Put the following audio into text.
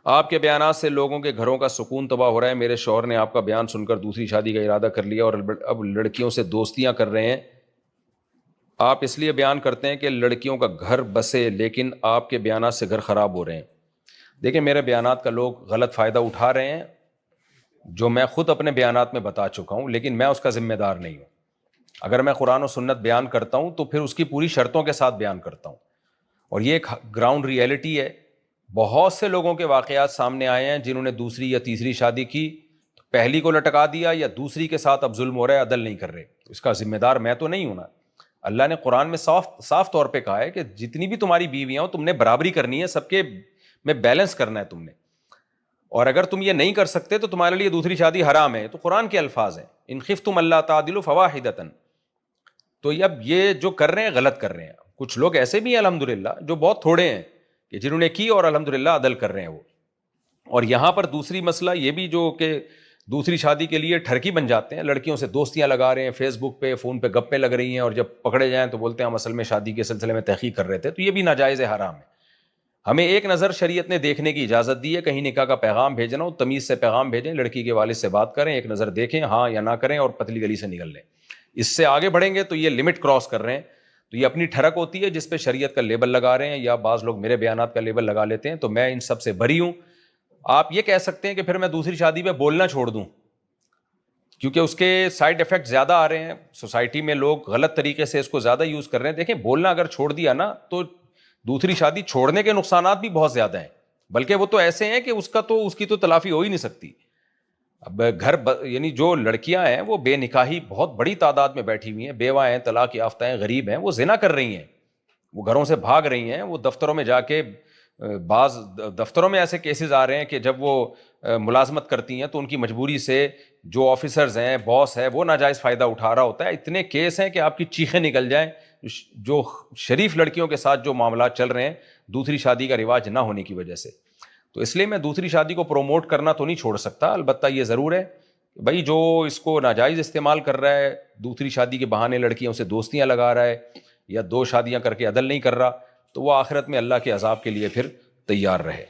آپ کے بیانات سے لوگوں کے گھروں کا سکون تباہ ہو رہا ہے. میرے شوہر نے آپ کا بیان سن کر دوسری شادی کا ارادہ کر لیا اور اب لڑکیوں سے دوستیاں کر رہے ہیں. آپ اس لیے بیان کرتے ہیں کہ لڑکیوں کا گھر بسے، لیکن آپ کے بیانات سے گھر خراب ہو رہے ہیں. دیکھیں، میرے بیانات کا لوگ غلط فائدہ اٹھا رہے ہیں، جو میں خود اپنے بیانات میں بتا چکا ہوں، لیکن میں اس کا ذمہ دار نہیں ہوں. اگر میں قرآن و سنت بیان کرتا ہوں تو پھر اس کی پوری شرطوں کے ساتھ بیان کرتا ہوں، اور یہ ایک گراؤنڈ ریئلٹی ہے. بہت سے لوگوں کے واقعات سامنے آئے ہیں جنہوں نے دوسری یا تیسری شادی کی، پہلی کو لٹکا دیا یا دوسری کے ساتھ اب ظلم ہو رہا ہے، عدل نہیں کر رہے. اس کا ذمہ دار میں تو نہیں ہوں نا. اللہ نے قرآن میں صاف طور پہ کہا ہے کہ جتنی بھی تمہاری بیویاں ہوں تم نے برابری کرنی ہے، سب کے میں بیلنس کرنا ہے تم نے. اور اگر تم یہ نہیں کر سکتے تو تمہارے لیے دوسری شادی حرام ہے. تو قرآن کے الفاظ ہیں، ان خفتم اللہ تعدلوا فواحدۃ. تو اب یہ جو کر رہے ہیں غلط کر رہے ہیں. کچھ لوگ ایسے بھی ہیں الحمدللہ جو بہت تھوڑے ہیں کہ جنہوں نے کی اور الحمدللہ عدل کر رہے ہیں وہ. اور یہاں پر دوسری مسئلہ یہ بھی جو کہ دوسری شادی کے لیے ٹھرکی بن جاتے ہیں، لڑکیوں سے دوستیاں لگا رہے ہیں، فیس بک پہ فون پہ گپیں لگ رہی ہیں، اور جب پکڑے جائیں تو بولتے ہیں ہم اصل میں شادی کے سلسلے میں تحقیق کر رہے تھے. تو یہ بھی ناجائز حرام ہے. ہمیں ایک نظر شریعت نے دیکھنے کی اجازت دی ہے. کہیں نکاح کا پیغام بھیجنا ہو تمیز سے پیغام بھیجیں، لڑکی کے والد سے بات کریں، ایک نظر دیکھیں ہاں یا نہ کریں، اور پتلی گلی سے نکل لیں. اس سے آگے بڑھیں گے تو یہ لمٹ کراس کر رہے ہیں. تو یہ اپنی ٹھڑک ہوتی ہے جس پہ شریعت کا لیبل لگا رہے ہیں، یا بعض لوگ میرے بیانات کا لیبل لگا لیتے ہیں. تو میں ان سب سے بری ہوں. آپ یہ کہہ سکتے ہیں کہ پھر میں دوسری شادی پہ بولنا چھوڑ دوں کیونکہ اس کے سائڈ ایفیکٹ زیادہ آ رہے ہیں، سوسائٹی میں لوگ غلط طریقے سے اس کو زیادہ یوز کر رہے ہیں. دیکھیں، بولنا اگر چھوڑ دیا نا تو دوسری شادی چھوڑنے کے نقصانات بھی بہت زیادہ ہیں، بلکہ وہ تو ایسے ہیں کہ اس کی تو تلافی ہو ہی نہیں سکتی. اب یعنی جو لڑکیاں ہیں وہ بے نکاحی بہت بڑی تعداد میں بیٹھی ہوئی ہیں، بیوہ ہیں، طلاق یافتہ ہیں، غریب ہیں، وہ زنا کر رہی ہیں، وہ گھروں سے بھاگ رہی ہیں، وہ دفتروں میں جا کے بعض دفتروں میں ایسے کیسز آ رہے ہیں کہ جب وہ ملازمت کرتی ہیں تو ان کی مجبوری سے جو آفیسرز ہیں، باس ہے، وہ ناجائز فائدہ اٹھا رہا ہوتا ہے. اتنے کیس ہیں کہ آپ کی چیخیں نکل جائیں. جو شریف لڑکیوں کے ساتھ جو معاملات چل رہے ہیں دوسری شادی کا رواج نہ ہونے کی وجہ سے. تو اس لیے میں دوسری شادی کو پروموٹ کرنا تو نہیں چھوڑ سکتا. البتہ یہ ضرور ہے بھائی جو اس کو ناجائز استعمال کر رہا ہے، دوسری شادی کے بہانے لڑکیوں سے دوستیاں لگا رہا ہے، یا دو شادیاں کر کے عدل نہیں کر رہا، تو وہ آخرت میں اللہ کے عذاب کے لیے پھر تیار رہے.